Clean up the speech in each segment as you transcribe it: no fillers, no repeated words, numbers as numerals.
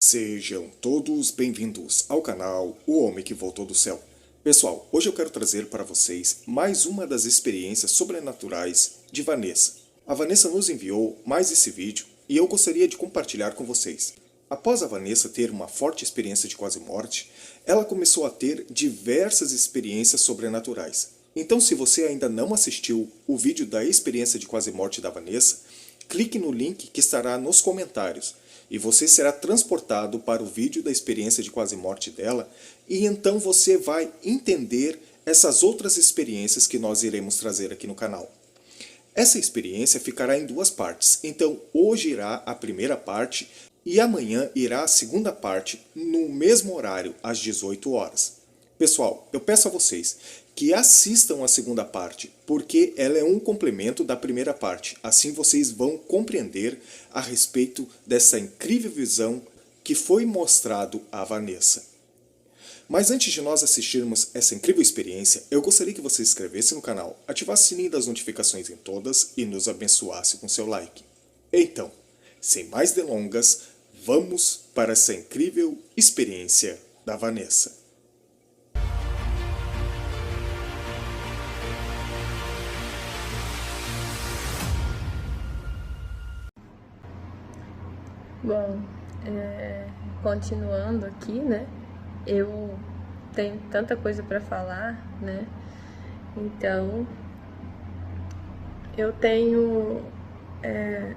Sejam todos bem-vindos ao canal O Homem que Voltou do Céu. Pessoal, hoje eu quero trazer para vocês mais uma das experiências sobrenaturais de Vanessa. A Vanessa nos enviou mais esse vídeo e eu gostaria de compartilhar com vocês. Após a Vanessa ter uma forte experiência de quase morte, ela começou a ter diversas experiências sobrenaturais. Então, se você ainda não assistiu o vídeo da experiência de quase morte da Vanessa, clique no link que estará nos comentários e você será transportado para o vídeo da experiência de quase morte dela, e então você vai entender essas outras experiências que nós iremos trazer aqui no canal. Essa experiência ficará em duas partes, então hoje irá a primeira parte e amanhã irá a segunda parte no mesmo horário, às 18 horas. Pessoal, eu peço a vocês que assistam a segunda parte, porque ela é um complemento da primeira parte. Assim vocês vão compreender a respeito dessa incrível visão que foi mostrado a Vanessa. Mas antes de nós assistirmos essa incrível experiência, eu gostaria que você se inscrevesse no canal, ativasse o sininho das notificações em todas e nos abençoasse com seu like. Então, sem mais delongas, vamos para essa incrível experiência da Vanessa. Bom, continuando aqui, né? Eu tenho tanta coisa para falar, né? Então, eu tenho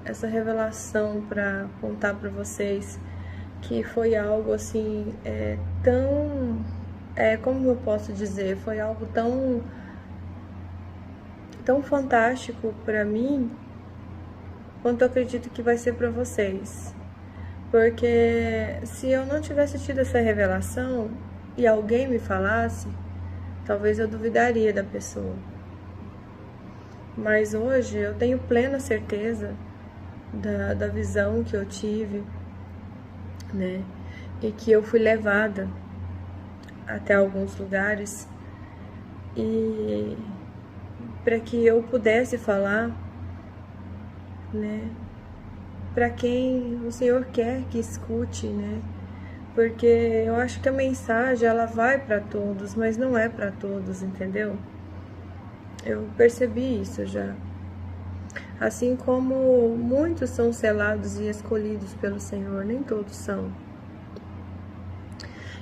essa revelação para contar para vocês, que foi algo assim como eu posso dizer, foi algo tão fantástico para mim, quanto eu acredito que vai ser para vocês. Porque se eu não tivesse tido essa revelação e alguém me falasse, talvez eu duvidaria da pessoa. Mas hoje eu tenho plena certeza da visão que eu tive, né? E que eu fui levada até alguns lugares e para que eu pudesse falar, né? Para quem o Senhor quer que escute, né? Porque eu acho que a mensagem ela vai para todos, mas não é para todos, entendeu? Eu percebi isso já. Assim como muitos são selados e escolhidos pelo Senhor, nem todos são.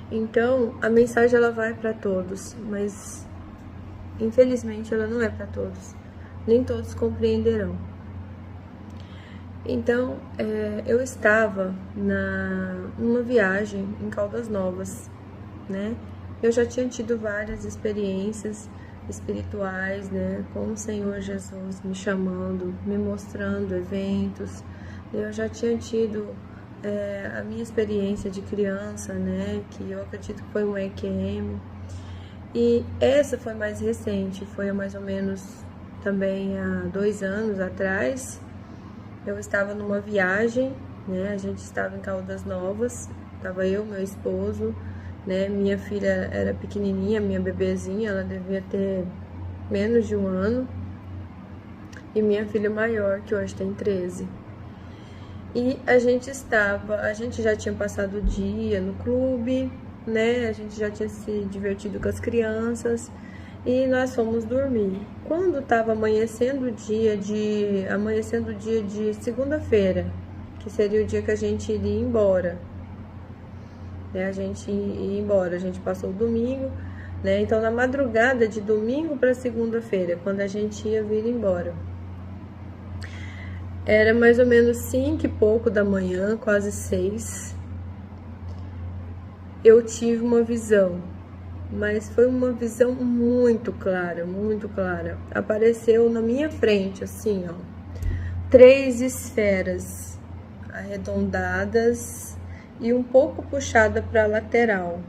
Então, a mensagem ela vai para todos, mas infelizmente ela não é para todos. Nem todos compreenderão. Então, eu estava numa viagem em Caldas Novas, né? Eu já tinha tido várias experiências espirituais, né? Com o Senhor Jesus me chamando, me mostrando eventos. Eu já tinha tido a minha experiência de criança, né? Que eu acredito que foi um EQM. E essa foi mais recente, foi há mais ou menos também há 2 anos atrás. Eu estava numa viagem, né? A gente estava em Caldas Novas, estava eu, meu esposo, né? Minha filha era pequenininha, minha bebezinha, ela devia ter menos de 1 ano. E minha filha maior, que hoje tem 13. E a gente já tinha passado o dia no clube, né? A gente já tinha se divertido com as crianças. E nós fomos dormir. Quando estava amanhecendo o dia de segunda-feira, que seria o dia que a gente iria embora, né? A gente ia embora, a gente passou o domingo, né? Então, na madrugada de domingo para segunda-feira, quando a gente ia vir embora, era mais ou menos 5 e pouco da manhã, quase 6. Eu tive uma visão. Mas foi uma visão muito clara, muito clara. Apareceu na minha frente, assim, ó, 3 esferas arredondadas e um pouco puxada para a lateral,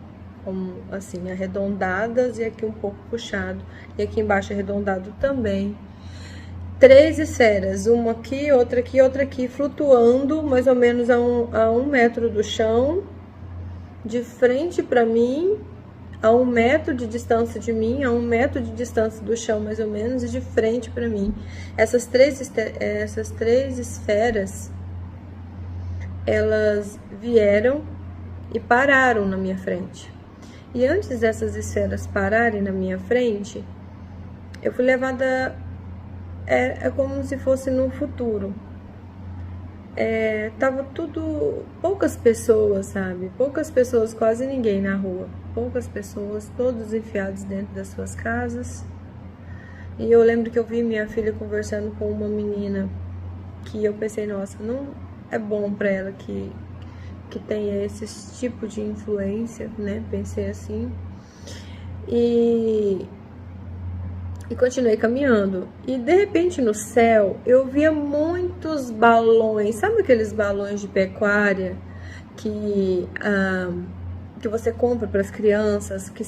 como assim, arredondadas e aqui um pouco puxado, e aqui embaixo arredondado também. 3 esferas, uma aqui, outra aqui, flutuando mais ou menos a 1 metro do chão, de frente para mim, a 1 metro de distância de mim, a 1 metro de distância do chão, mais ou menos, e de frente para mim. Essas três esferas, elas vieram e pararam na minha frente. E antes dessas esferas pararem na minha frente, eu fui levada, é como se fosse no futuro. Tava tudo, poucas pessoas, sabe? Poucas pessoas, quase ninguém na rua. Poucas pessoas, todos enfiados dentro das suas casas. E eu lembro que eu vi minha filha conversando com uma menina que eu pensei, nossa, não é bom pra ela que tenha esse tipo de influência, né? Pensei assim. E continuei caminhando. E de repente no céu eu via muitos balões. Sabe aqueles balões de pecuária que você compra para as crianças? Que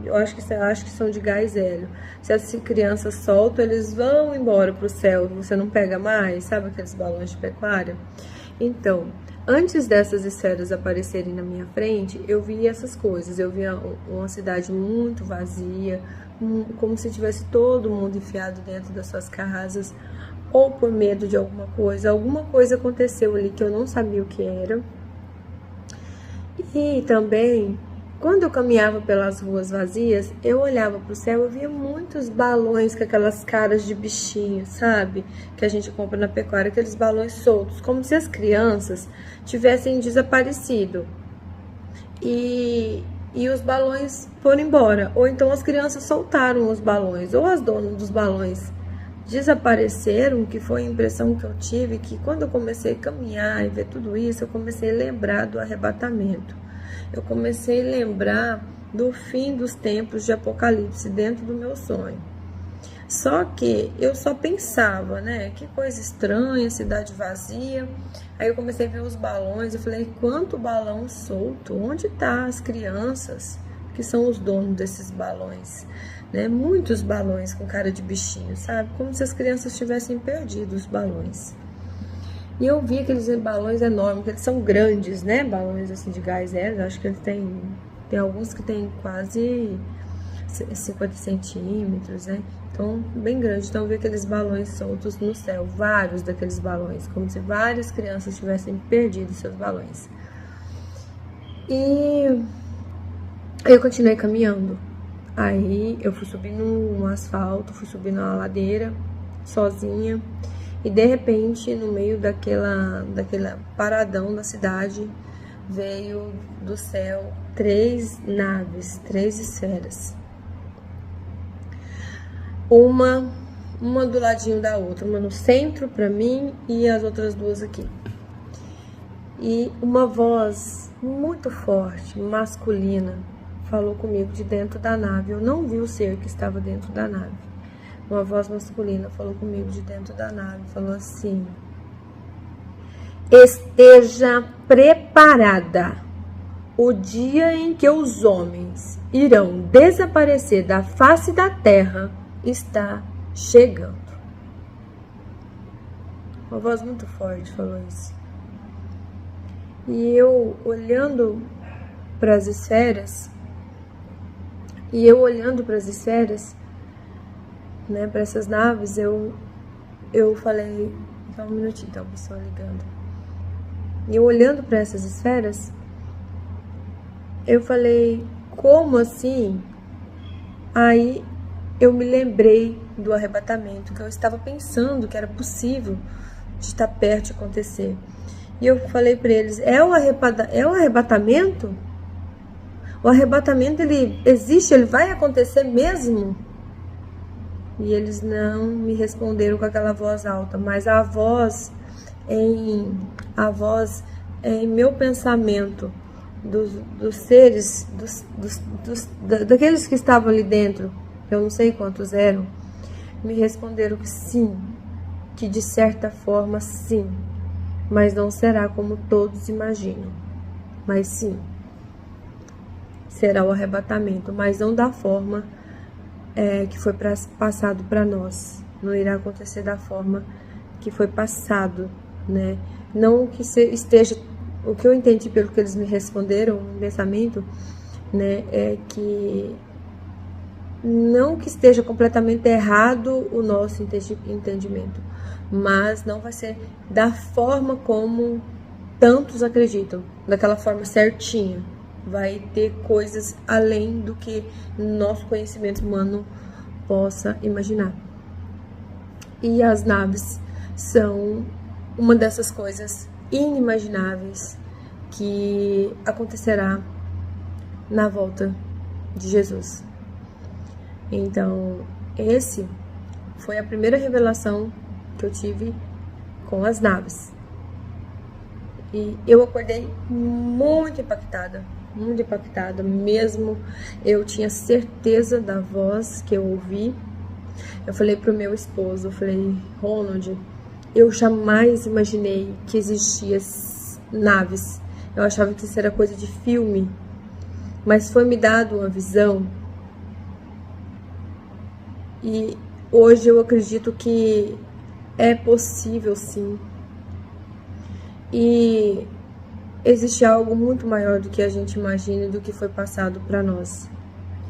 eu acho que são de gás hélio. Se as crianças soltam, eles vão embora para o céu. Você não pega mais. Sabe aqueles balões de pecuária? Então, antes dessas esferas aparecerem na minha frente, eu vi essas coisas. Eu via uma cidade muito vazia, como se tivesse todo mundo enfiado dentro das suas casas, ou por medo de alguma coisa aconteceu ali que eu não sabia o que era. E também, quando eu caminhava pelas ruas vazias, eu olhava para o céu, eu via muitos balões com aquelas caras de bichinho, sabe? Que a gente compra na pecuária, aqueles balões soltos, como se as crianças tivessem desaparecido. E os balões foram embora. Ou então as crianças soltaram os balões, ou as donas dos balões desapareceram, que foi a impressão que eu tive, que quando eu comecei a caminhar e ver tudo isso, eu comecei a lembrar do arrebatamento. Eu comecei a lembrar do fim dos tempos de Apocalipse dentro do meu sonho. Só que eu só pensava, né? Que coisa estranha, cidade vazia. Aí eu comecei a ver os balões, eu falei, quanto balão solto? Onde tá as crianças que são os donos desses balões? Né? Muitos balões com cara de bichinho, sabe? Como se as crianças tivessem perdido os balões. E eu vi aqueles balões enormes, que eles são grandes, né? Balões assim de gás hélio, acho que eles tem alguns que tem quase 50 centímetros, né? Então, bem grande. Então, eu vi aqueles balões soltos no céu, vários daqueles balões, como se várias crianças tivessem perdido seus balões. E eu continuei caminhando. Aí, eu fui subindo um asfalto, fui subindo uma ladeira, sozinha. E, de repente, no meio daquela paradão da cidade, veio do céu 3 naves, 3 esferas. Uma do ladinho da outra, uma no centro para mim e as outras 2 aqui. E uma voz muito forte, masculina, falou comigo de dentro da nave. Eu não vi o ser que estava dentro da nave. Uma voz masculina falou comigo de dentro da nave, falou assim: esteja preparada. O dia em que os homens irão desaparecer da face da terra está chegando. Uma voz muito forte falou isso. E eu olhando para as esferas, né, para essas naves, eu falei, só um minutinho, então, pessoal ligando. E eu olhando para essas esferas, eu falei, como assim? Aí eu me lembrei do arrebatamento, que eu estava pensando que era possível de estar perto de acontecer. E eu falei para eles, é o arrebatamento? O arrebatamento, ele existe? Ele vai acontecer mesmo? E eles não me responderam com aquela voz alta, mas a voz em meu pensamento, dos seres, daqueles que estavam ali dentro, eu não sei quantos eram, me responderam que sim, que de certa forma sim, mas não será como todos imaginam, mas sim, será o arrebatamento, mas não da forma que foi passado para nós, não irá acontecer da forma que foi passado, né? Não que esteja, o que eu entendi pelo que eles me responderam no pensamento, né, é que não que esteja completamente errado o nosso entendimento, mas não vai ser da forma como tantos acreditam, daquela forma certinha. Vai ter coisas além do que nosso conhecimento humano possa imaginar. E as naves são uma dessas coisas inimagináveis que acontecerá na volta de Jesus. Então, esse foi a primeira revelação que eu tive com as naves. E eu acordei muito impactada mesmo. Eu tinha certeza da voz que eu ouvi. Eu falei pro meu esposo, eu falei, Ronald, eu jamais imaginei que existia naves. Eu achava que isso era coisa de filme. Mas foi me dado uma visão. E hoje eu acredito que é possível, sim. E existe algo muito maior do que a gente imagina e do que foi passado para nós.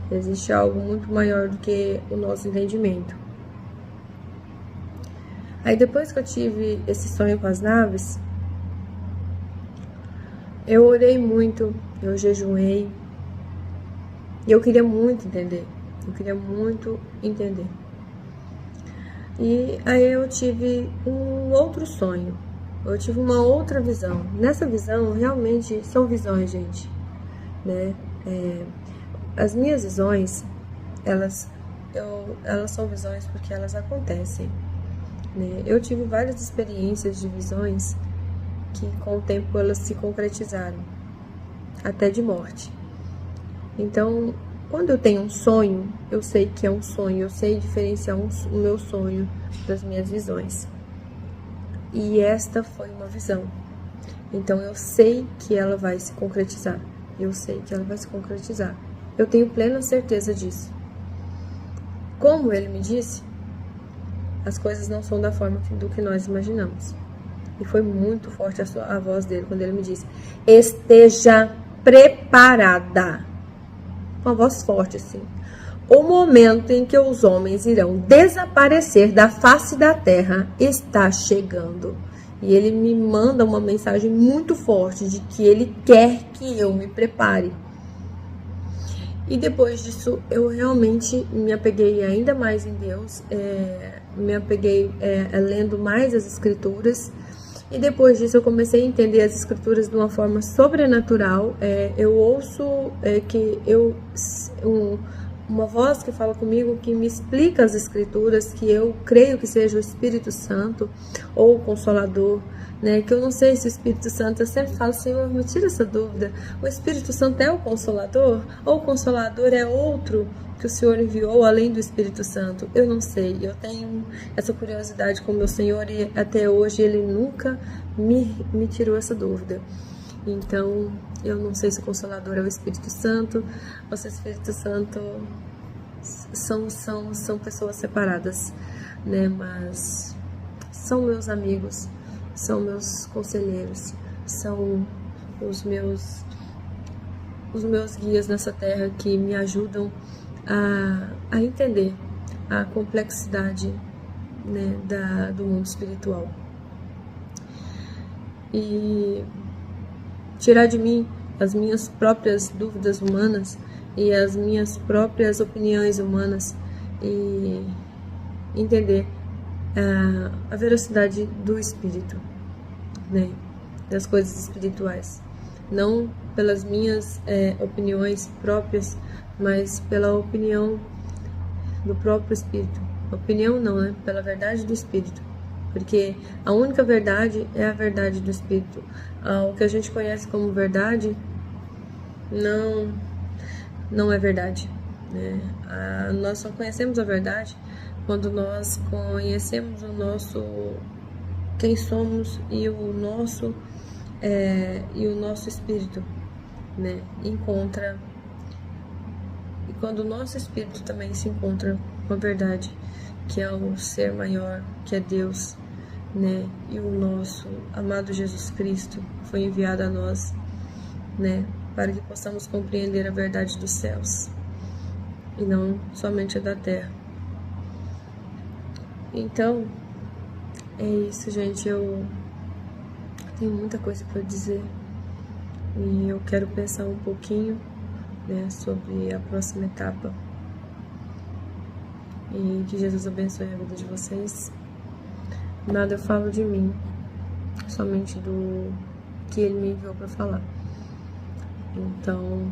Existe algo muito maior do que o nosso entendimento. Aí depois que eu tive esse sonho com as naves, eu orei muito, eu jejuei. E eu queria muito entender. E aí eu tive um outro sonho. Eu tive uma outra visão. Nessa visão, realmente, são visões, gente, né? As minhas visões, elas são visões porque elas acontecem, né? Eu tive várias experiências de visões que, com o tempo, elas se concretizaram, até de morte. Então, quando eu tenho um sonho, eu sei que é um sonho, eu sei diferenciar o meu sonho das minhas visões. E esta foi uma visão. Então eu sei que ela vai se concretizar. Eu tenho plena certeza disso. Como ele me disse, as coisas não são da forma do que nós imaginamos. E foi muito forte a voz dele quando ele me disse: esteja preparada. Uma voz forte assim. O momento em que os homens irão desaparecer da face da terra está chegando. E ele me manda uma mensagem muito forte de que ele quer que eu me prepare. E depois disso, eu realmente me apeguei ainda mais em Deus. Me apeguei lendo mais as escrituras. E depois disso, eu comecei a entender as escrituras de uma forma sobrenatural. Eu ouço uma voz que fala comigo, que me explica as escrituras, que eu creio que seja o Espírito Santo ou o Consolador, né? Que eu não sei se o Espírito Santo, eu sempre falo, Senhor, me tira essa dúvida, o Espírito Santo é o Consolador? Ou o Consolador é outro que o Senhor enviou além do Espírito Santo? Eu não sei, eu tenho essa curiosidade com o meu Senhor e até hoje Ele nunca me tirou essa dúvida. Então, eu não sei se o Consolador é o Espírito Santo ou se o Espírito Santo são pessoas separadas, né? Mas são meus amigos, são meus conselheiros, são os meus guias nessa terra que me ajudam a entender a complexidade, né, do mundo espiritual. E tirar de mim as minhas próprias dúvidas humanas e as minhas próprias opiniões humanas e entender a veracidade do Espírito, né, das coisas espirituais. Não pelas minhas opiniões próprias, mas pela opinião do próprio Espírito. Opinião não, né? Pela verdade do Espírito. Porque a única verdade é a verdade do Espírito. O que a gente conhece como verdade não é verdade, né? Nós só conhecemos a verdade quando nós conhecemos quem somos e o nosso espírito, né? Encontra. E quando o nosso espírito também se encontra com a verdade, que é o ser maior, que é Deus, né? E o nosso amado Jesus Cristo foi enviado a nós, né? Para que possamos compreender a verdade dos céus e não somente a da terra. Então, é isso, gente. Eu Tem muita coisa para dizer e eu quero pensar um pouquinho, né, sobre a próxima etapa. E que Jesus abençoe a vida de vocês. Nada eu falo de mim, somente do que Ele me enviou para falar. Então,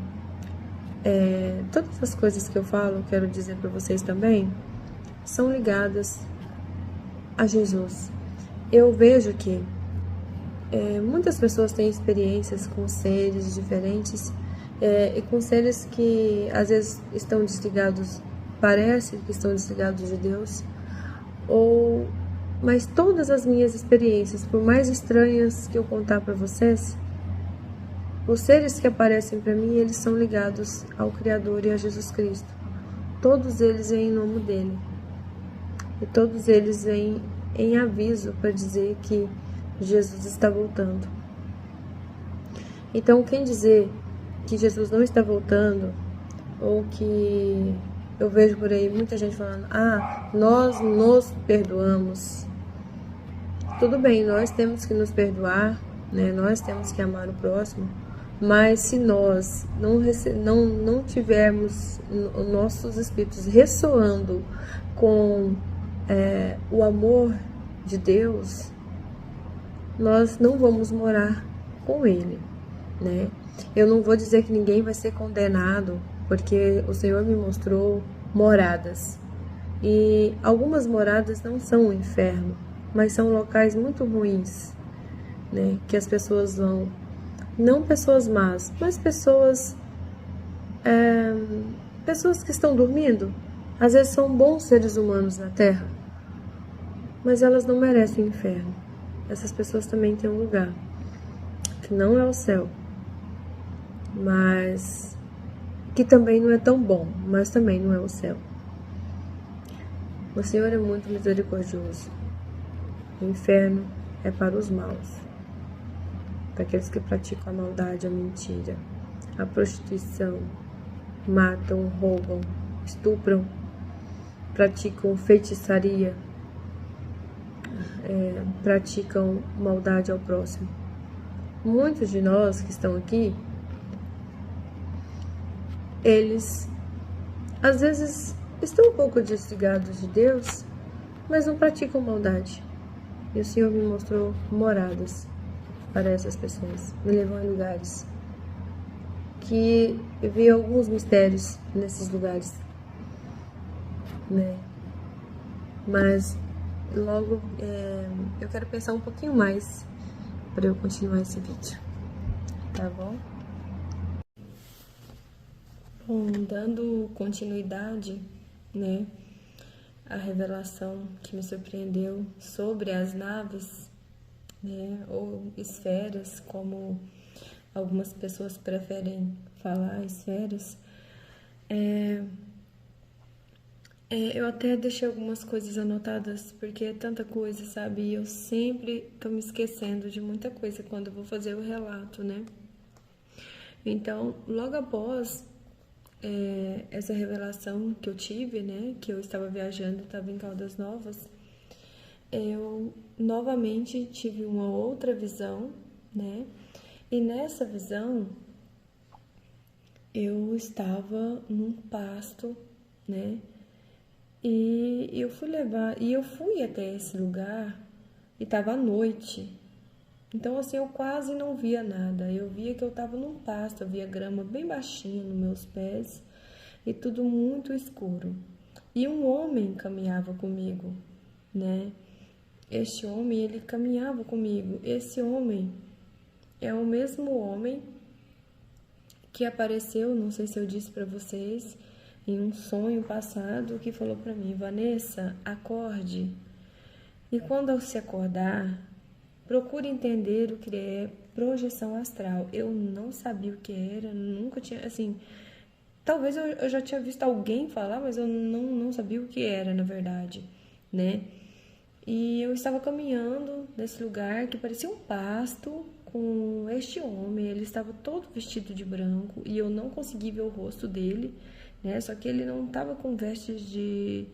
todas as coisas que eu falo, quero dizer para vocês também, são ligadas a Jesus. Eu vejo que muitas pessoas têm experiências com seres diferentes e com seres que às vezes estão desligados, parece que estão desligados de Deus, mas todas as minhas experiências, por mais estranhas que eu contar para vocês, os seres que aparecem para mim, eles são ligados ao Criador e a Jesus Cristo. Todos eles vêm em nome dele. E todos eles vêm em aviso para dizer que Jesus está voltando. Então, quem dizer que Jesus não está voltando, ou que eu vejo por aí muita gente falando, nós nos perdoamos. Tudo bem, nós temos que nos perdoar, né? Nós temos que amar o próximo, mas se nós não tivermos nossos espíritos ressoando com o amor de Deus, nós não vamos morar com Ele, né? Eu não vou dizer que ninguém vai ser condenado, porque o Senhor me mostrou moradas. E algumas moradas não são o inferno, mas são locais muito ruins, né? Que as pessoas vão. Não pessoas más, mas pessoas que estão dormindo. Às vezes são bons seres humanos na Terra, mas elas não merecem o inferno. Essas pessoas também têm um lugar, que não é o céu, mas que também não é tão bom, mas também não é o céu. O Senhor é muito misericordioso. O inferno é para os maus, para aqueles que praticam a maldade, a mentira, a prostituição, matam, roubam, estupram, praticam feitiçaria, praticam maldade ao próximo. Muitos de nós que estão aqui, eles às vezes estão um pouco desligados de Deus, mas não praticam maldade. E o Senhor me mostrou moradas para essas pessoas, me levou em lugares que eu vi alguns mistérios nesses lugares, né? Mas logo eu quero pensar um pouquinho mais para eu continuar esse vídeo, tá bom? Bom, dando continuidade, né, a revelação que me surpreendeu sobre as naves, né, ou esferas, como algumas pessoas preferem falar, esferas. Eu até deixei algumas coisas anotadas, porque é tanta coisa, sabe? E eu sempre tô me esquecendo de muita coisa quando eu vou fazer o relato, né? Então, logo após essa revelação que eu tive, né? Que eu estava viajando, estava em Caldas Novas, eu novamente tive uma outra visão, né? E nessa visão, eu estava num pasto, né? E eu fui até esse lugar e estava à noite. Então, assim, eu quase não via nada. Eu via que eu estava num pasto, eu via grama bem baixinha nos meus pés e tudo muito escuro. E um homem caminhava comigo, né? Este homem, ele caminhava comigo. Esse homem é o mesmo homem que apareceu, não sei se eu disse para vocês, em um sonho passado, que falou para mim: Vanessa, acorde. E quando se acordar, procure entender o que é projeção astral. Eu não sabia o que era, nunca tinha, assim, talvez eu já tinha visto alguém falar, mas eu não sabia o que era, na verdade, né? E eu estava caminhando nesse lugar que parecia um pasto com este homem. Ele estava todo vestido de branco e eu não consegui ver o rosto dele, né? Só que ele não estava com vestes de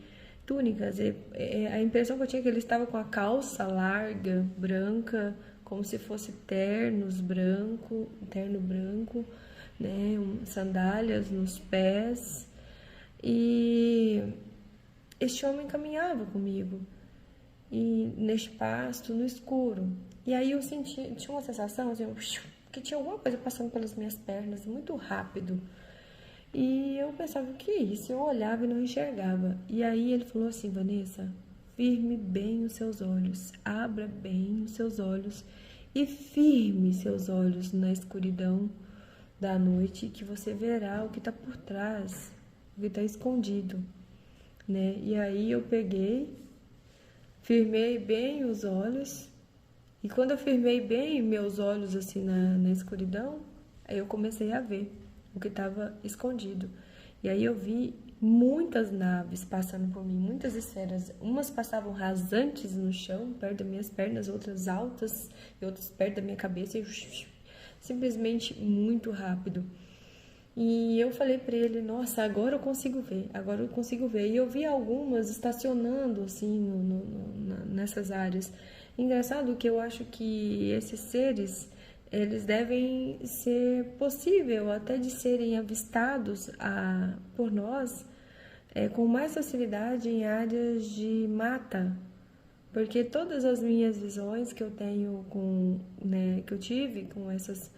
túnicas. A impressão que eu tinha é que ele estava com a calça larga, branca, como se fosse terno branco, né, sandálias nos pés. E este homem caminhava comigo e neste pasto, no escuro. E aí eu tinha uma sensação assim, que tinha alguma coisa passando pelas minhas pernas muito rápido. E eu pensava, o que é isso? Eu olhava e não enxergava. E aí ele falou assim: Vanessa, firme bem os seus olhos, abra bem os seus olhos e firme seus olhos na escuridão da noite, que você verá o que está por trás, o que está escondido, né? E aí eu peguei, firmei bem os olhos, e quando eu firmei bem meus olhos assim na escuridão, aí eu comecei a ver o que estava escondido. E aí eu vi muitas naves passando por mim, muitas esferas. Umas passavam rasantes no chão, perto das minhas pernas, outras altas e outras perto da minha cabeça, e simplesmente muito rápido. E eu falei para ele: nossa, agora eu consigo ver. E eu vi algumas estacionando assim nessas áreas. Engraçado que eu acho que esses seres, eles devem ser possível até de serem avistados por nós com mais facilidade em áreas de mata, porque todas as minhas visões que eu tenho que eu tive com essas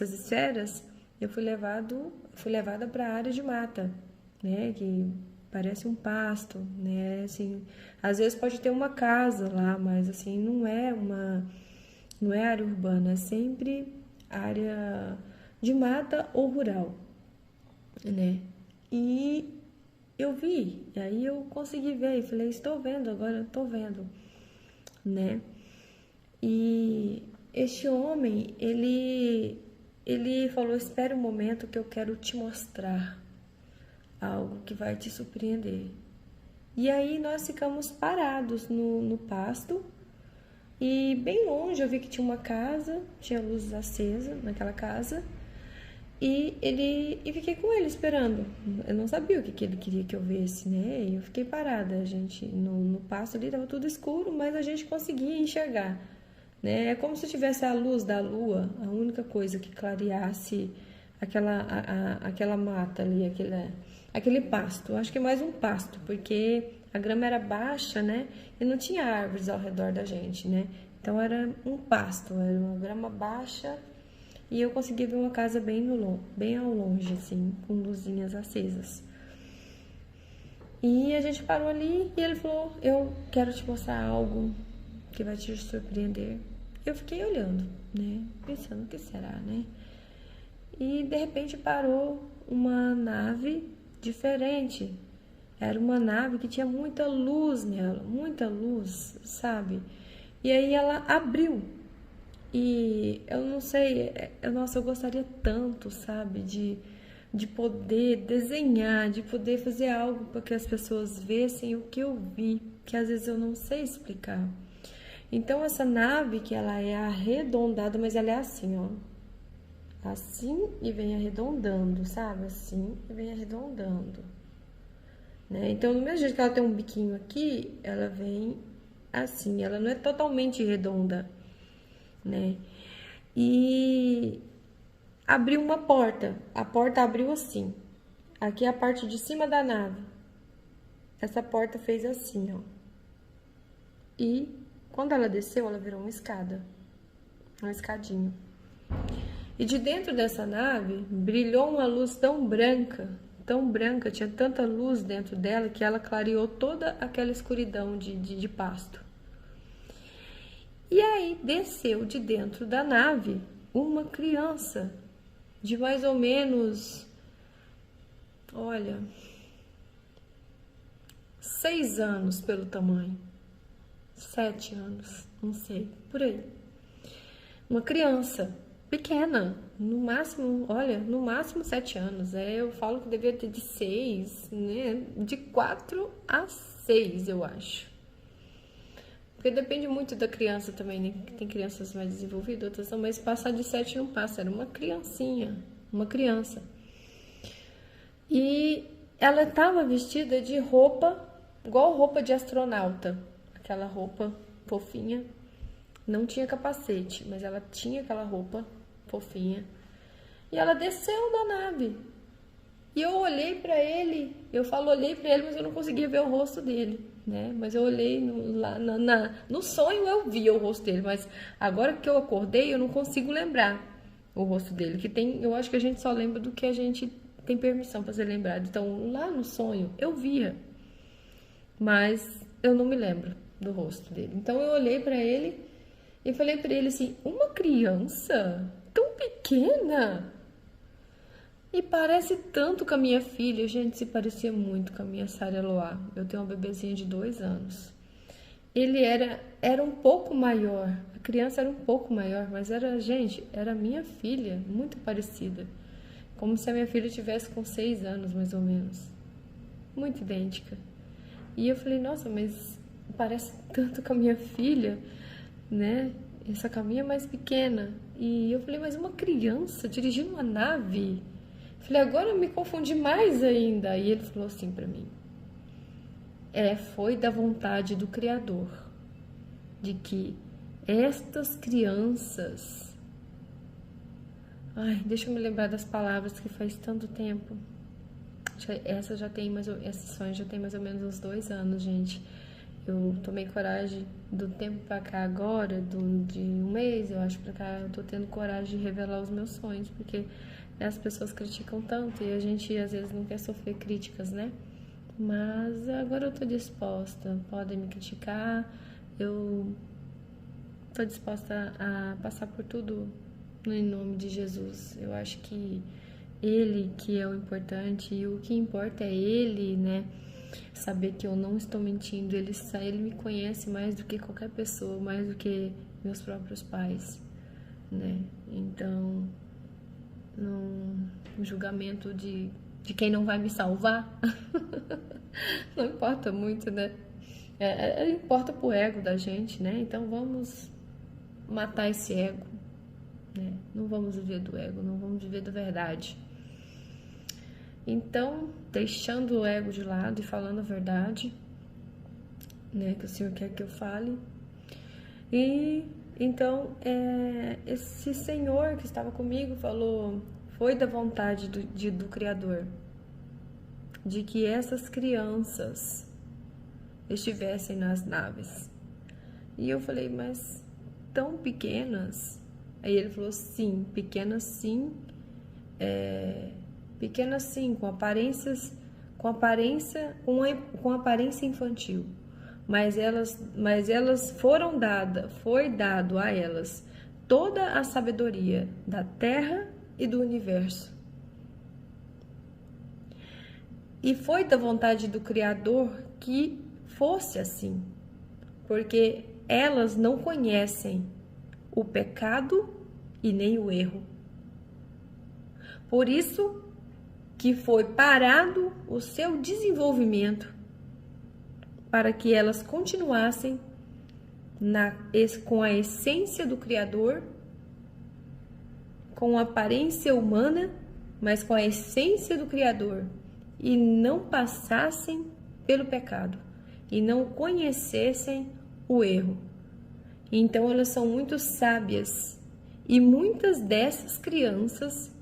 esferas, eu fui levada para a área de mata, né, que parece um pasto, né, assim, às vezes pode ter uma casa lá, mas assim não é área urbana, é sempre área de mata ou rural, né? E eu vi, e aí eu consegui ver e falei: estou vendo, agora eu estou vendo, né? E este homem, ele falou: espere um momento que eu quero te mostrar algo que vai te surpreender. E aí nós ficamos parados no pasto, e bem longe eu vi que tinha uma casa, tinha luzes acesas naquela casa, e fiquei com ele esperando. Eu não sabia o que ele queria que eu visse, né? E eu fiquei parada, a gente no pasto ali estava tudo escuro, mas a gente conseguia enxergar, né? É como se tivesse a luz da lua, a única coisa que clareasse aquela mata ali, aquele pasto. Eu acho que é mais um pasto, porque a grama era baixa, né? E não tinha árvores ao redor da gente, né? Então era um pasto, era uma grama baixa, e eu consegui ver uma casa bem ao longe, assim, com luzinhas acesas. E a gente parou ali e ele falou: eu quero te mostrar algo que vai te surpreender. Eu fiquei olhando, né? Pensando: o que será, né? E de repente parou uma nave diferente. Era uma nave que tinha muita luz nela, muita luz, sabe? E aí ela abriu. E eu não sei, nossa, eu gostaria tanto, sabe, de poder desenhar, de poder fazer algo para que as pessoas vissem o que eu vi, que às vezes eu não sei explicar. Então essa nave, que ela é arredondada, mas ela é assim, ó. Assim e vem arredondando, sabe? Assim e vem arredondando, né? Então, do mesmo jeito que ela tem um biquinho aqui, ela vem assim, ela não é totalmente redonda, né? E abriu uma porta. A porta abriu assim. Aqui é a parte de cima da nave. Essa porta fez assim, ó. E quando ela desceu, ela virou uma escada. Uma escadinha. E de dentro dessa nave brilhou uma luz tão branca, tinha tanta luz dentro dela que ela clareou toda aquela escuridão de pasto. E aí desceu de dentro da nave uma criança de mais ou menos, 6 anos pelo tamanho, 7 anos, não sei, por aí. Uma criança pequena, no máximo 7 anos. Eu falo que devia ter de 6, né? De 4 a 6, eu acho. Porque depende muito da criança também, né? Tem crianças mais desenvolvidas, outras não, mas passar de 7 não passa. Era uma criancinha, uma criança. E ela estava vestida de roupa, igual roupa de astronauta. Aquela roupa fofinha, Não tinha capacete, mas ela tinha aquela roupa fofinha. E ela desceu da nave. E eu olhei pra ele, olhei pra ele, mas eu não conseguia ver o rosto dele, né? Mas eu olhei no sonho eu via o rosto dele, mas agora que eu acordei eu não consigo lembrar o rosto dele, eu acho que a gente só lembra do que a gente tem permissão pra ser lembrado. Então lá no sonho eu via, mas eu não me lembro do rosto dele. Então eu olhei pra ele e falei pra ele assim: uma criança tão pequena? E parece tanto com a minha filha, gente, se parecia muito com a minha Sara Eloá. Eu tenho uma bebezinha de 2 anos. Ele era um pouco maior, a criança era um pouco maior, mas era minha filha, muito parecida. Como se a minha filha tivesse com 6 anos, mais ou menos. Muito idêntica. E eu falei, nossa, mas parece tanto com a minha filha, né? Essa caminha é mais pequena. E eu falei, mas uma criança dirigindo uma nave? Falei, agora eu me confundi mais ainda. E ele falou assim pra mim: foi da vontade do Criador de que estas crianças... Ai, deixa eu me lembrar das palavras que faz tanto tempo. Esse sonho já tem mais ou menos uns 2 anos, gente. Eu tomei coragem do tempo pra cá agora, de um mês, eu acho, pra cá, eu tô tendo coragem de revelar os meus sonhos, porque as pessoas criticam tanto e a gente às vezes não quer sofrer críticas, né? Mas agora eu tô disposta, podem me criticar, eu tô disposta a passar por tudo em nome de Jesus. Eu acho que Ele que é o importante e o que importa é Ele, né? Saber que eu não estou mentindo, ele me conhece mais do que qualquer pessoa, mais do que meus próprios pais, né? Então, no julgamento de quem não vai me salvar, não importa muito, né? Importa pro ego da gente, né? Então vamos matar esse ego, né? Não vamos viver do ego, não vamos viver da verdade. Então, deixando o ego de lado e falando a verdade, né, que o Senhor quer que eu fale. E então, esse Senhor que estava comigo falou, foi da vontade do Criador, de que essas crianças estivessem nas naves. E eu falei, mas tão pequenas? Aí ele falou, sim, pequenas sim, pequenas sim, com aparência infantil, mas elas foi dado a elas toda a sabedoria da terra e do universo. E foi da vontade do Criador que fosse assim, porque elas não conhecem o pecado e nem o erro. Por isso que foi parado o seu desenvolvimento, para que elas continuassem com a essência do Criador, com a aparência humana, mas com a essência do Criador, e não passassem pelo pecado, e não conhecessem o erro. Então elas são muito sábias, e muitas dessas crianças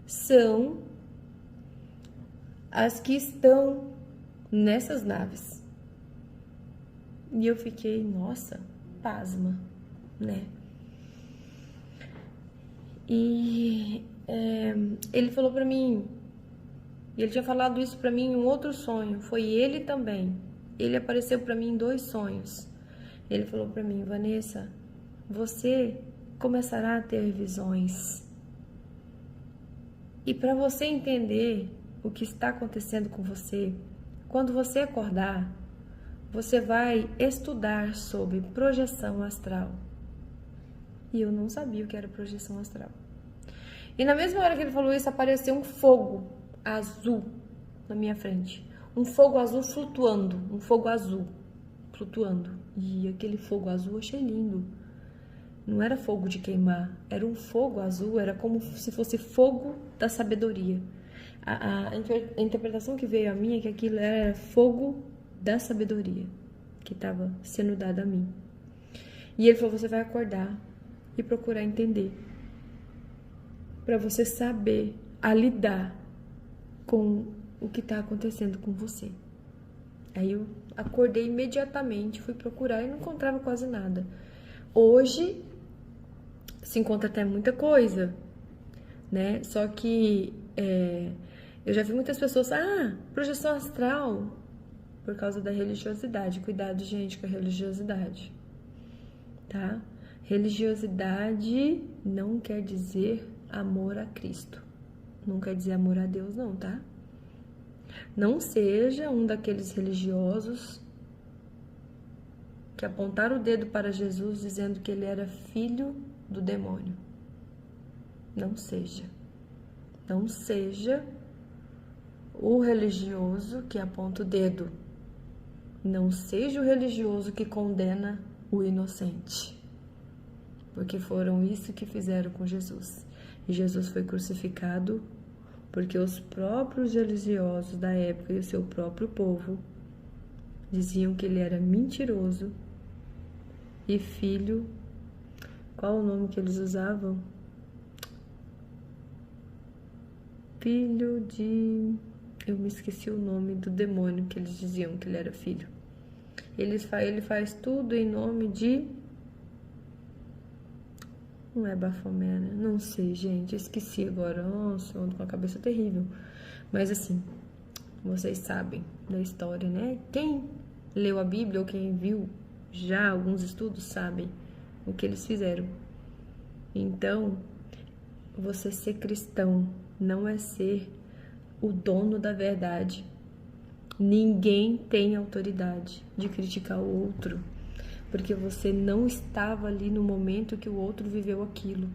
são as que estão nessas naves. E eu fiquei, nossa, pasma, né? E ele falou pra mim, ele tinha falado isso pra mim em um outro sonho, foi ele também. Ele apareceu pra mim em 2 sonhos. Ele falou pra mim, Vanessa, você começará a ter visões. E para você entender o que está acontecendo com você, quando você acordar, você vai estudar sobre projeção astral. E eu não sabia o que era projeção astral. E na mesma hora que ele falou isso, apareceu um fogo azul na minha frente. Um fogo azul flutuando, um fogo azul flutuando. E aquele fogo azul eu achei lindo. Não era fogo de queimar, era um fogo azul, era como se fosse fogo da sabedoria. A interpretação que veio a mim é que aquilo era fogo da sabedoria que estava sendo dado a mim. E ele falou, você vai acordar e procurar entender. Para você saber a lidar com o que está acontecendo com você. Aí eu acordei imediatamente, fui procurar e não encontrava quase nada. Hoje se encontra até muita coisa, né? Só que eu já vi muitas pessoas, projeção astral, por causa da religiosidade. Cuidado, gente, com a religiosidade, tá? Religiosidade não quer dizer amor a Cristo. Não quer dizer amor a Deus, não, tá? Não seja um daqueles religiosos que apontaram o dedo para Jesus dizendo que ele era filho do demônio. Não seja. Não seja o religioso que aponta o dedo. Não seja o religioso que condena o inocente. Porque foram isso que fizeram com Jesus. E Jesus foi crucificado porque os próprios religiosos da época e o seu próprio povo diziam que ele era mentiroso e filho... Qual o nome que eles usavam? Filho de... Eu me esqueci o nome do demônio que eles diziam que ele era filho. Ele faz tudo em nome de... Não é Bafomé, né? Não sei, gente. Esqueci agora. Nossa, eu ando com a cabeça terrível. Mas assim, vocês sabem da história, né? Quem leu a Bíblia ou quem viu já alguns estudos sabem o que eles fizeram. Então, você ser cristão não é ser o dono da verdade. Ninguém tem autoridade de criticar o outro, porque você não estava ali no momento que o outro viveu aquilo.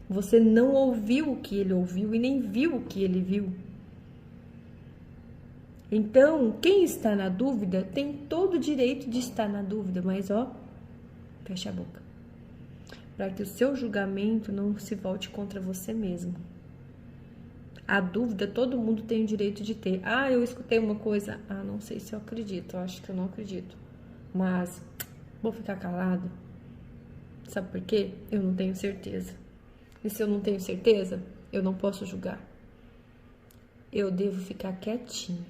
Você não ouviu o que ele ouviu e nem viu o que ele viu. Então, quem está na dúvida tem todo o direito de estar na dúvida, mas fecha a boca. Para que o seu julgamento não se volte contra você mesmo. A dúvida todo mundo tem o direito de ter. Eu escutei uma coisa. Não sei se eu acredito. Eu acho que eu não acredito. Mas vou ficar calada. Sabe por quê? Eu não tenho certeza. E se eu não tenho certeza, eu não posso julgar. Eu devo ficar quietinho.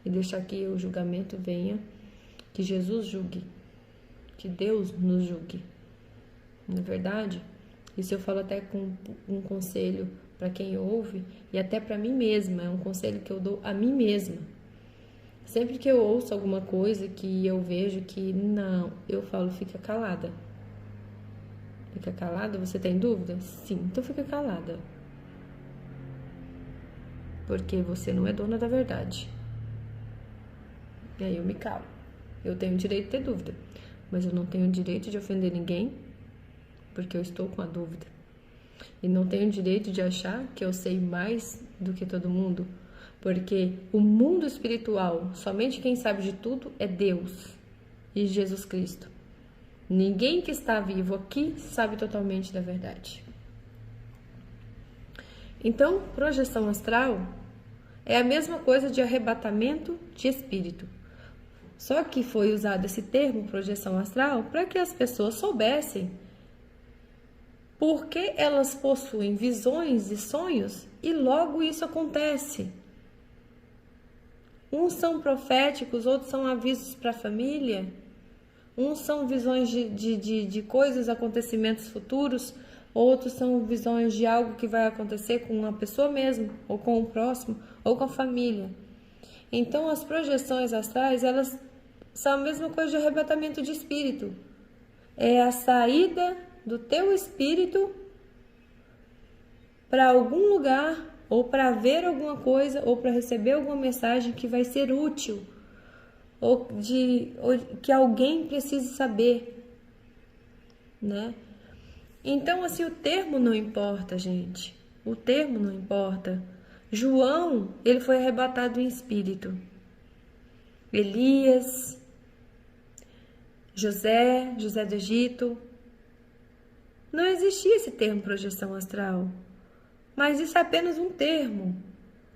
E deixar que o julgamento venha. Que Jesus julgue. Que Deus nos julgue. Na verdade, isso eu falo até com um conselho para quem ouve e até para mim mesma, é um conselho que eu dou a mim mesma. Sempre que eu ouço alguma coisa que eu vejo que não, eu falo, fica calada. Fica calada? Você tem dúvida? Sim, então fica calada. Porque você não é dona da verdade. E aí eu me calo. Eu tenho o direito de ter dúvida, mas eu não tenho o direito de ofender ninguém, porque eu estou com a dúvida. E não tenho o direito de achar que eu sei mais do que todo mundo, porque o mundo espiritual, somente quem sabe de tudo é Deus e Jesus Cristo. Ninguém que está vivo aqui sabe totalmente da verdade. Então, projeção astral é a mesma coisa de arrebatamento de espírito. Só que foi usado esse termo, projeção astral, para que as pessoas soubessem porque elas possuem visões e sonhos e logo isso acontece. Uns são proféticos, outros são avisos para a família, uns são visões de coisas, acontecimentos futuros, outros são visões de algo que vai acontecer com uma pessoa mesmo, ou com o próximo, ou com a família. Então as projeções astrais, elas são a mesma coisa de arrebatamento de espírito. É a saída do teu espírito para algum lugar, ou para ver alguma coisa, ou para receber alguma mensagem que vai ser útil, ou que alguém precise saber, né? Então, assim, o termo não importa, gente. O termo não importa. João, ele foi arrebatado em espírito. Elias, José do Egito. Não existia esse termo projeção astral, mas isso é apenas um termo.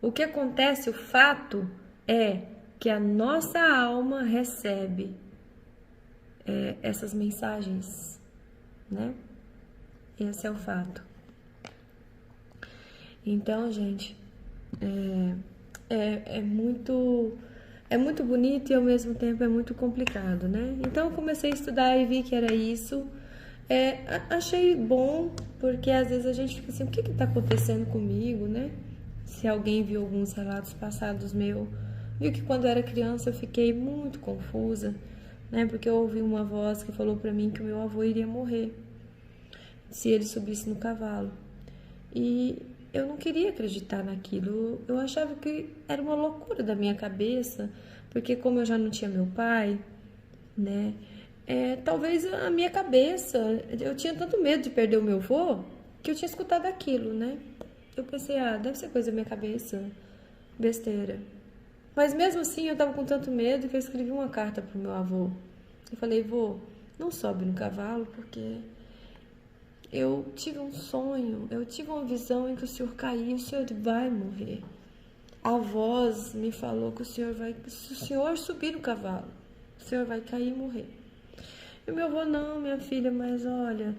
O que acontece, o fato é que a nossa alma recebe essas mensagens, né? Esse é o fato. Então, gente, é muito bonito e ao mesmo tempo é muito complicado, né? Então eu comecei a estudar e vi que era isso. Achei bom, porque às vezes a gente fica assim, o que está acontecendo comigo, né? Se alguém viu alguns relatos passados meus, viu que quando eu era criança eu fiquei muito confusa, né? Porque eu ouvi uma voz que falou para mim que o meu avô iria morrer se ele subisse no cavalo. E eu não queria acreditar naquilo. Eu achava que era uma loucura da minha cabeça, porque como eu já não tinha meu pai, né? Talvez a minha cabeça, eu tinha tanto medo de perder o meu avô, que eu tinha escutado aquilo, né? Eu pensei, deve ser coisa da minha cabeça, besteira. Mas mesmo assim eu tava com tanto medo que eu escrevi uma carta pro meu avô. Eu falei, vô, não sobe no cavalo, porque eu tive um sonho, eu tive uma visão em que o senhor caiu e o senhor vai morrer. A voz me falou que se o senhor subir no cavalo, o senhor vai cair e morrer. E o meu avô, não, minha filha, mas olha,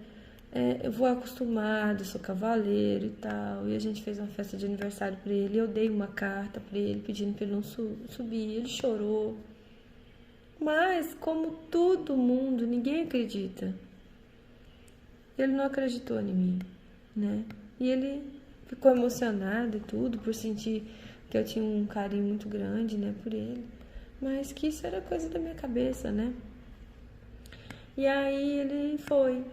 eu vou acostumado, sou cavaleiro e tal. E a gente fez uma festa de aniversário para ele. Eu dei uma carta para ele pedindo para ele não subir. Ele chorou. Mas, como todo mundo, ninguém acredita. Ele não acreditou em mim, né? E ele ficou emocionado e tudo por sentir que eu tinha um carinho muito grande, né, por ele. Mas que isso era coisa da minha cabeça, né? E aí ele foi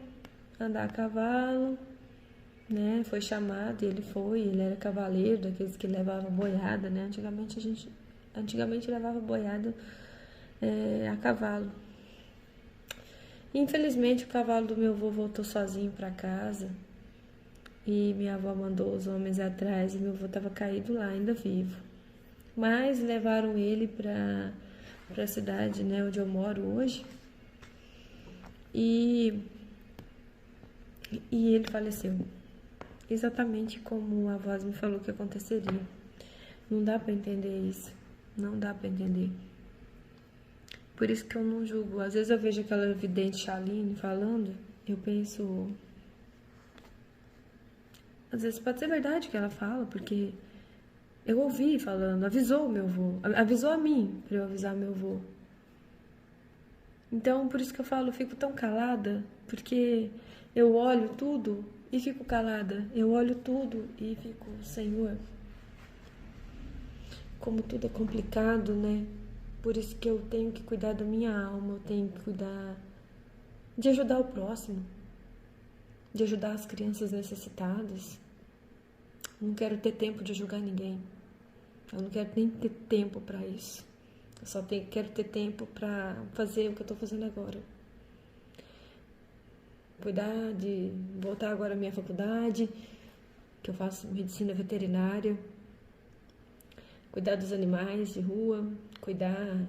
andar a cavalo, né? Foi chamado e ele foi. Ele era cavaleiro, daqueles que levavam boiada, né? Antigamente levava boiada a cavalo. Infelizmente o cavalo do meu avô voltou sozinho para casa e minha avó mandou os homens atrás e meu avô estava caído lá, ainda vivo. Mas levaram ele para a cidade, né, onde eu moro hoje. E ele faleceu. Exatamente como a voz me falou que aconteceria. Não dá para entender isso. Não dá para entender. Por isso que eu não julgo. Às vezes eu vejo aquela vidente Chaline falando, eu penso... Às vezes pode ser verdade o que ela fala, porque eu ouvi falando, avisou o meu avô, avisou a mim para eu avisar meu avô. Então, por isso que eu falo, eu fico tão calada, porque eu olho tudo e fico calada. Eu olho tudo e fico, Senhor, como tudo é complicado, né? Por isso que eu tenho que cuidar da minha alma, eu tenho que cuidar de ajudar o próximo, de ajudar as crianças necessitadas. Não quero ter tempo de julgar ninguém. Eu não quero nem ter tempo para isso. Eu só quero ter tempo para fazer o que eu estou fazendo agora. Cuidar de voltar agora à minha faculdade, que eu faço medicina veterinária. Cuidar dos animais de rua, cuidar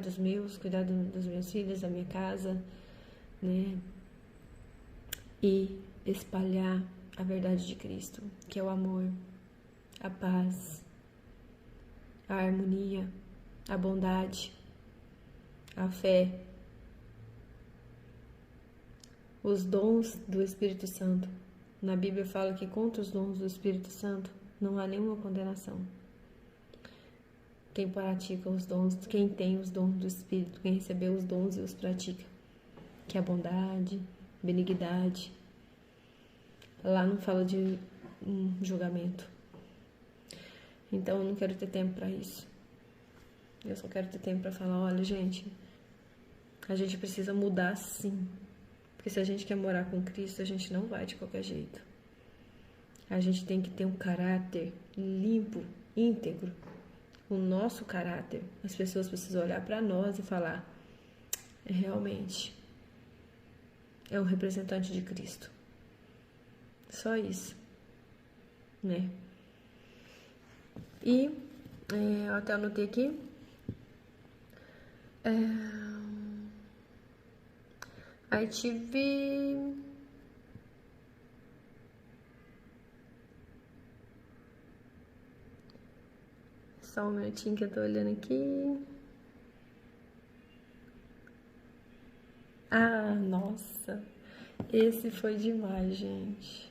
dos meus, cuidar dos meus filhos, da minha casa, né? E espalhar a verdade de Cristo, que é o amor, a paz, a harmonia, a bondade, a fé, os dons do Espírito Santo. Na Bíblia fala que contra os dons do Espírito Santo não há nenhuma condenação. Quem pratica os dons, quem tem os dons do Espírito, quem recebeu os dons e os pratica, que é a bondade, benignidade. Lá não fala de julgamento. Então eu não quero ter tempo para isso. Eu só quero ter tempo para falar, olha, gente, a gente precisa mudar sim. Porque se a gente quer morar com Cristo, a gente não vai de qualquer jeito. A gente tem que ter um caráter limpo, íntegro. O nosso caráter. As pessoas precisam olhar para nós e falar, realmente, é um representante de Cristo. Só isso, né? E eu até anotei aqui. Aí tive... Só um minutinho que eu tô olhando aqui. Ah, nossa, esse foi demais, gente.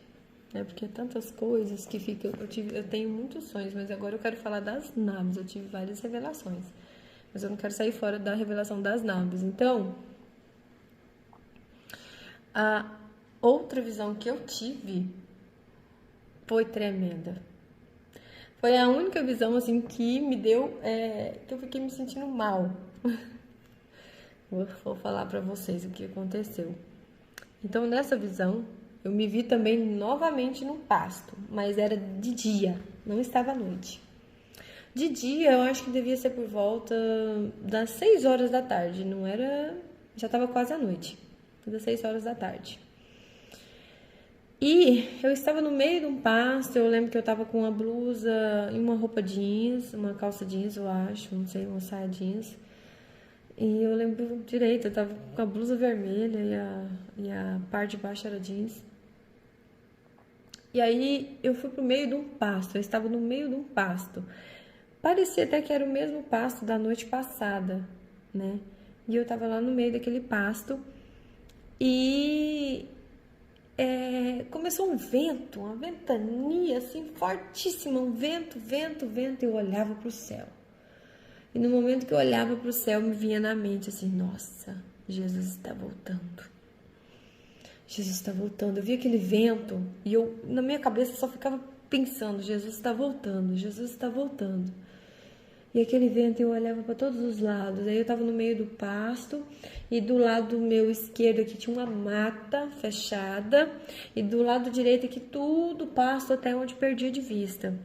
É porque tantas coisas que ficam. Eu tenho muitos sonhos, mas agora eu quero falar das naves. Eu tive várias revelações, mas eu não quero sair fora da revelação das naves. Então, a outra visão que eu tive foi tremenda. Foi a única visão assim que me deu, que eu fiquei me sentindo mal. Vou falar pra vocês o que aconteceu. Então, nessa visão, eu me vi também novamente no pasto, mas era de dia, não estava à noite. De dia, eu acho que devia ser por volta das 6 horas da tarde, não era, já estava quase à noite, das 6 horas da tarde. E eu estava no meio de um pasto, eu lembro que eu estava com uma blusa e uma roupa jeans, uma calça jeans, eu acho, não sei, uma saia jeans. E eu lembro direito, eu tava com a blusa vermelha e a parte de baixo era jeans. E aí eu fui pro meio de um pasto, eu estava no meio de um pasto. Parecia até que era o mesmo pasto da noite passada, né? E eu tava lá no meio daquele pasto e começou um vento, uma ventania assim fortíssima, um vento, e eu olhava pro céu. E no momento que eu olhava para o céu, me vinha na mente assim, nossa, Jesus está voltando. Jesus está voltando. Eu vi aquele vento e eu, na minha cabeça, só ficava pensando, Jesus está voltando, Jesus está voltando. E aquele vento eu olhava para todos os lados. Aí eu estava no meio do pasto e do lado meu esquerdo aqui tinha uma mata fechada e do lado direito aqui tudo pasto até onde perdia de vista.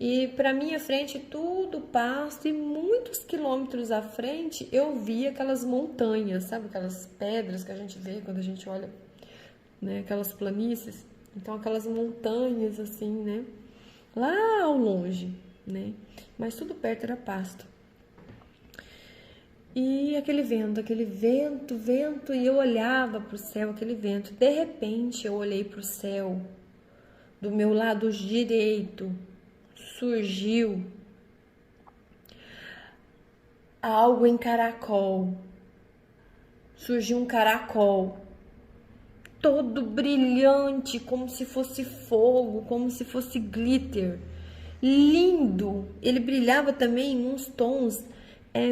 E para minha frente tudo pasto e muitos quilômetros à frente eu via aquelas montanhas, sabe? Aquelas pedras que a gente vê quando a gente olha, né? Aquelas planícies. Então aquelas montanhas assim, né? Lá ao longe, né? Mas tudo perto era pasto. E aquele vento, e eu olhava para o céu, aquele vento. De repente eu olhei para o céu, do meu lado direito, surgiu algo em caracol. Surgiu um caracol todo brilhante, como se fosse fogo, como se fosse glitter. Lindo! Ele brilhava também em uns tons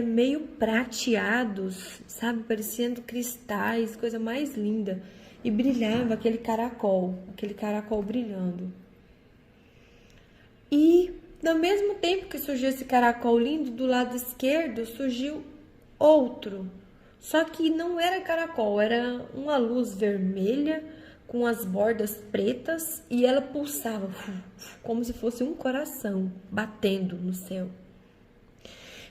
meio prateados, sabe? Parecendo cristais, coisa mais linda. E brilhava aquele caracol brilhando. E, no mesmo tempo que surgiu esse caracol lindo, do lado esquerdo surgiu outro. Só que não era caracol, era uma luz vermelha com as bordas pretas e ela pulsava como se fosse um coração batendo no céu.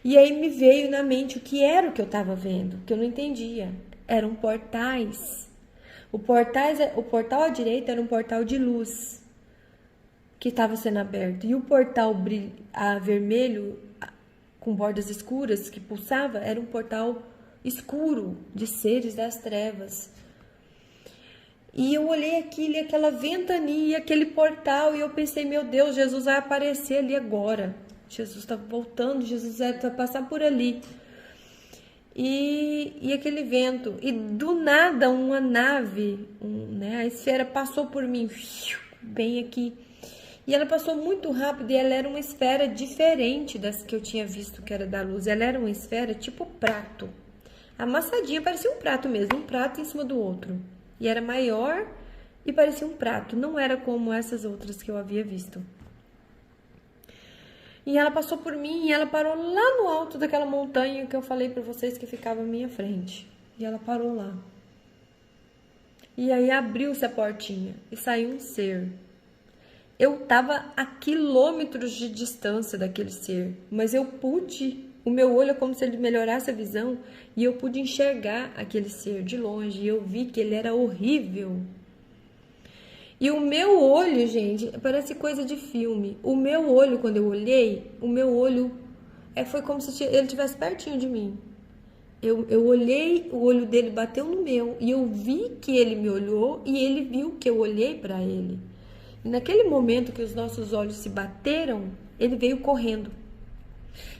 E aí me veio na mente o que era o que eu estava vendo, que eu não entendia. Eram portais. O portal à direita era um portal de luz que estava sendo aberto. E o portal vermelho, com bordas escuras, que pulsava, era um portal escuro, de seres das trevas. E eu olhei aquilo, aquela ventania, aquele portal, e eu pensei, meu Deus, Jesus vai aparecer ali agora. Jesus está voltando, Jesus vai passar por ali. E aquele vento. E do nada, uma nave, né, a esfera passou por mim, bem aqui. E ela passou muito rápido e ela era uma esfera diferente das que eu tinha visto que era da luz. Ela era uma esfera tipo prato. Amassadinha, parecia um prato mesmo, um prato em cima do outro. E era maior e parecia um prato. Não era como essas outras que eu havia visto. E ela passou por mim e ela parou lá no alto daquela montanha que eu falei para vocês que ficava à minha frente. E ela parou lá. E aí abriu-se a portinha e saiu um ser. Eu estava a quilômetros de distância daquele ser, mas eu pude, o meu olho é como se ele melhorasse a visão, e eu pude enxergar aquele ser de longe, e eu vi que ele era horrível. E o meu olho, gente, parece coisa de filme. O meu olho, quando eu olhei, o meu olho foi como se ele estivesse pertinho de mim. Eu olhei, o olho dele bateu no meu, e eu vi que ele me olhou, e ele viu que eu olhei para ele. E naquele momento que os nossos olhos se bateram, ele veio correndo.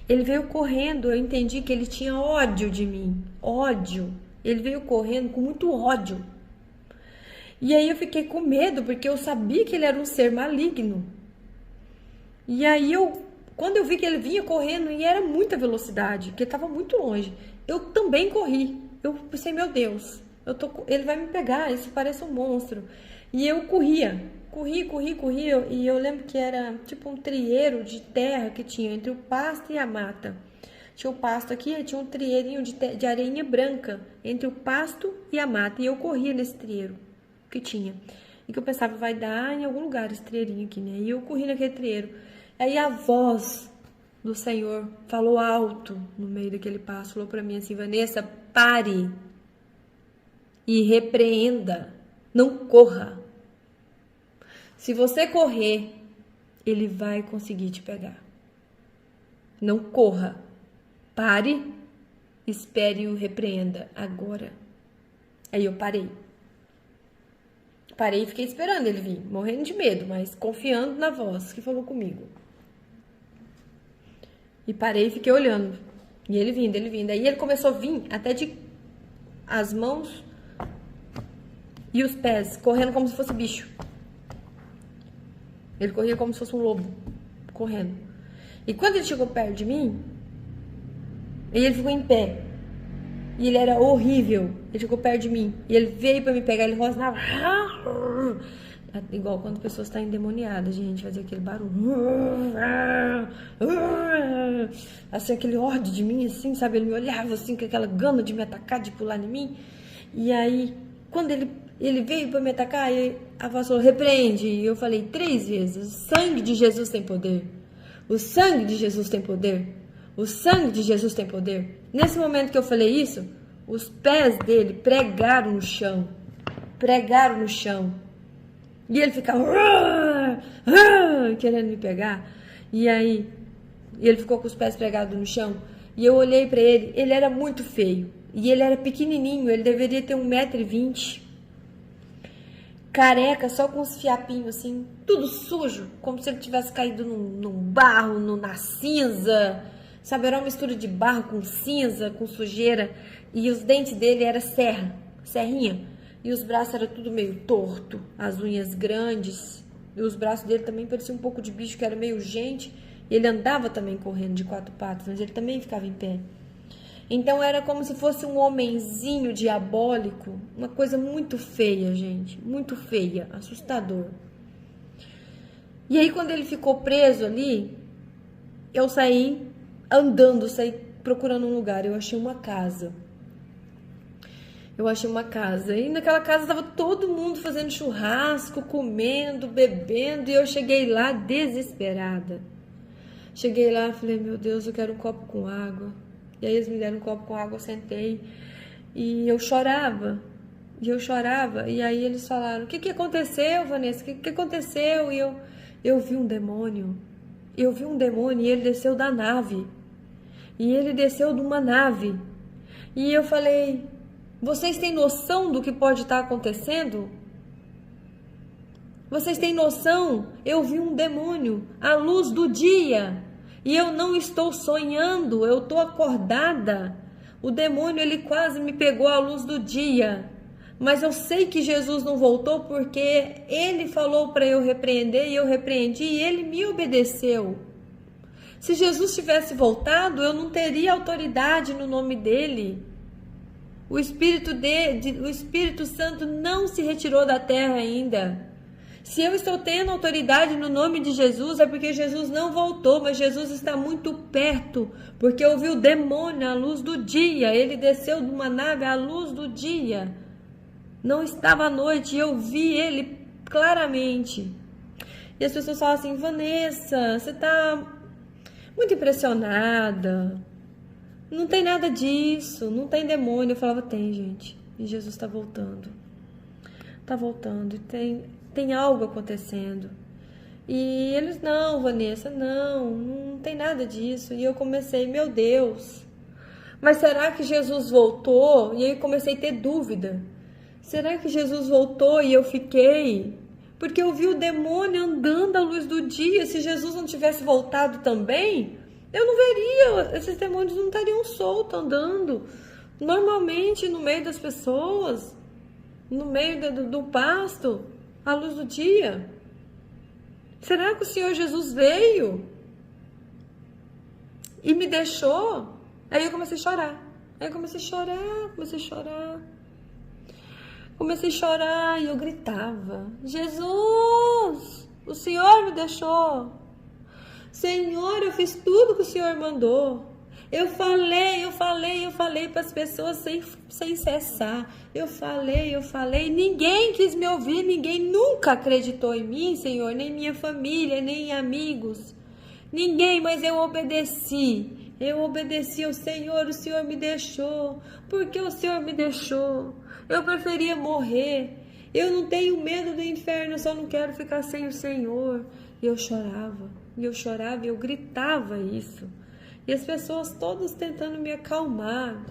Ele veio correndo, eu entendi que ele tinha ódio de mim. Ódio. Ele veio correndo com muito ódio. E aí eu fiquei com medo, porque eu sabia que ele era um ser maligno. E aí quando eu vi que ele vinha correndo, e era muita velocidade, porque estava muito longe, eu também corri. Eu pensei, meu Deus, ele vai me pegar, isso parece um monstro. E eu corri, e eu lembro que era tipo um trieiro de terra que tinha entre o pasto e a mata. Tinha o pasto aqui, e tinha um trieirinho de areinha branca entre o pasto e a mata. E eu corria nesse trieiro que tinha. E que eu pensava, vai dar em algum lugar esse trieirinho aqui, né? E eu corri naquele trieiro. Aí a voz do Senhor falou alto no meio daquele pasto, falou para mim assim, Vanessa, pare e repreenda, não corra. Se você correr, ele vai conseguir te pegar. Não corra, pare, espere e o repreenda agora. Aí eu parei e fiquei esperando ele vir, morrendo de medo, mas confiando na voz que falou comigo. E parei e fiquei olhando. E ele vindo. Aí ele começou a vir até de as mãos e os pés, correndo como se fosse bicho. Ele corria como se fosse um lobo, correndo. E quando ele chegou perto de mim, ele ficou em pé. E ele era horrível. Ele chegou perto de mim. E ele veio pra me pegar, ele rosnava. Igual quando a pessoa está endemoniada, gente, fazia aquele barulho. Assim, aquele ódio de mim, assim, sabe? Ele me olhava assim, com aquela gana de me atacar, de pular em mim. E aí, quando ele veio para me atacar, a voz falou, repreende. E eu falei 3 vezes, o sangue de Jesus tem poder. O sangue de Jesus tem poder. O sangue de Jesus tem poder. Nesse momento que eu falei isso, os pés dele pregaram no chão. E ele ficava querendo me pegar. E aí, ele ficou com os pés pregados no chão. E eu olhei pra ele, ele era muito feio. E ele era pequenininho, ele deveria ter 1,20 m. Careca, só com os fiapinhos assim, tudo sujo. Como se ele tivesse caído num barro, na cinza. Sabe, era uma mistura de barro com cinza, com sujeira. E os dentes dele eram serrinha. E os braços eram tudo meio torto, as unhas grandes. E os braços dele também pareciam um pouco de bicho, que era meio gente. E ele andava também correndo de 4 patas, mas ele também ficava em pé. Então era como se fosse um homenzinho diabólico. Uma coisa muito feia, gente. Muito feia, assustador. E aí quando ele ficou preso ali, eu saí andando, saí procurando um lugar. Eu achei uma casa. E naquela casa estava todo mundo fazendo churrasco, comendo, bebendo. E eu cheguei lá desesperada. Cheguei lá e falei, meu Deus, eu quero um copo com água. E aí eles me deram um copo com água, eu sentei. E eu chorava. E aí eles falaram, o que aconteceu, Vanessa? O que aconteceu? E eu vi um demônio. E ele desceu da nave. E ele desceu de uma nave. E eu falei, vocês têm noção do que pode estar acontecendo? Vocês têm noção? Eu vi um demônio à luz do dia. E eu não estou sonhando, eu estou acordada. O demônio, ele quase me pegou à luz do dia. Mas eu sei que Jesus não voltou porque ele falou para eu repreender e eu repreendi e ele me obedeceu. Se Jesus tivesse voltado, eu não teria autoridade no nome dele. O Espírito Santo não se retirou da terra ainda. Se eu estou tendo autoridade no nome de Jesus, é porque Jesus não voltou, mas Jesus está muito perto, porque eu vi o demônio à luz do dia, ele desceu de uma nave à luz do dia, não estava à noite, e eu vi ele claramente. E as pessoas falam assim, Vanessa, você está muito impressionada, não tem nada disso, não tem demônio. Eu falava, tem, gente, e Jesus está voltando, e tem algo acontecendo. E eles, não, Vanessa, não tem nada disso. E eu comecei, meu Deus, mas será que Jesus voltou? E aí eu comecei a ter dúvida. Será que Jesus voltou? E eu fiquei, porque eu vi o demônio andando à luz do dia. Se Jesus não tivesse voltado também, eu não veria, esses demônios não estariam soltos andando. normalmente no meio das pessoas, no meio do pasto, à luz do dia. Será que o Senhor Jesus veio e me deixou? Aí eu comecei a chorar. Comecei a chorar e eu gritava: Jesus, o Senhor me deixou. Senhor, eu fiz tudo que o Senhor mandou. Eu falei para as pessoas sem cessar. Eu falei. Ninguém quis me ouvir, ninguém nunca acreditou em mim, Senhor, nem minha família, nem amigos. Ninguém, mas eu obedeci. Eu obedeci ao Senhor, o Senhor me deixou. Por que o Senhor me deixou? Eu preferia morrer. Eu não tenho medo do inferno, eu só não quero ficar sem o Senhor. E eu chorava, e eu gritava isso. E as pessoas todas tentando me acalmar.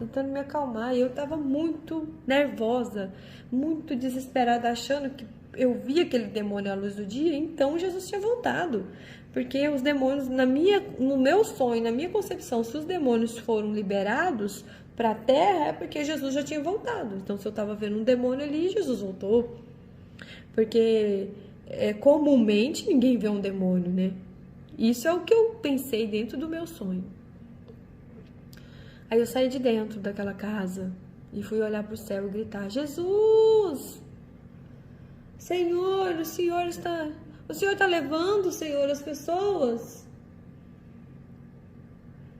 E eu estava muito nervosa, muito desesperada, achando que eu via aquele demônio à luz do dia, então Jesus tinha voltado. Porque os demônios, no meu sonho, na minha concepção, se os demônios foram liberados para a terra, é porque Jesus já tinha voltado. Então, se eu estava vendo um demônio ali, Jesus voltou. Porque comumente ninguém vê um demônio, né? Isso é o que eu pensei dentro do meu sonho. Aí eu saí de dentro daquela casa e fui olhar para o céu e gritar: Jesus! Senhor, o Senhor está levando, Senhor, as pessoas?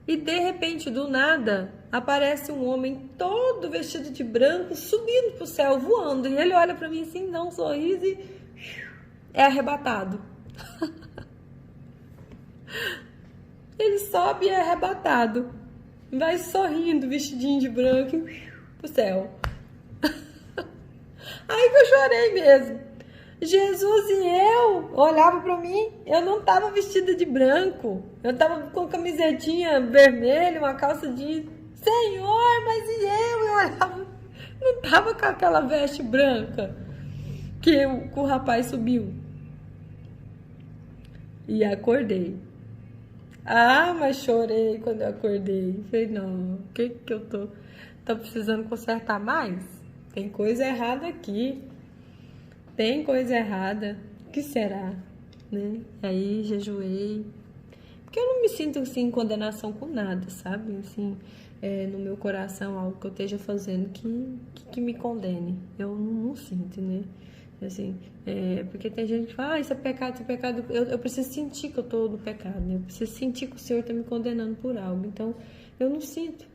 E de repente, do nada, aparece um homem todo vestido de branco, subindo para o céu, voando. E ele olha para mim assim, dá um sorriso e é arrebatado. Ele sobe e é arrebatado. Vai sorrindo, vestidinho de branco, pro céu. Aí que eu chorei mesmo. Jesus e eu olhava pra mim, eu não tava vestida de branco, eu tava com camisetinha vermelha, uma calça jeans. Senhor, mas e eu? Eu olhava, não tava com aquela veste branca que o rapaz subiu. E acordei. Ah, mas chorei quando eu acordei. Falei, não, o que eu tô precisando consertar mais? Tem coisa errada aqui. Tem coisa errada. O que será? Né? Aí jejuei. Porque eu não me sinto assim em condenação com nada, sabe? Assim, no meu coração, algo que eu esteja fazendo que me condene. Eu não sinto, né? Assim, porque tem gente que fala, isso é pecado, eu preciso sentir que eu estou no pecado, né? Eu preciso sentir que o Senhor está me condenando por algo, então eu não sinto.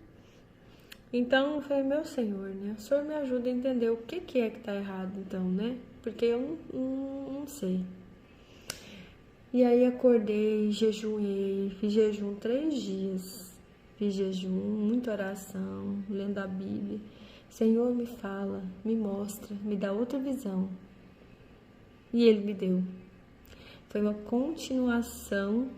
Então eu falei, meu Senhor, né? O Senhor me ajuda a entender o que é que está errado, então, né? Porque eu não sei. E aí acordei, jejuei, fiz jejum 3 dias, fiz jejum, muita oração, lendo a Bíblia. Senhor, me fala, me mostra, me dá outra visão. E Ele me deu. Foi uma continuação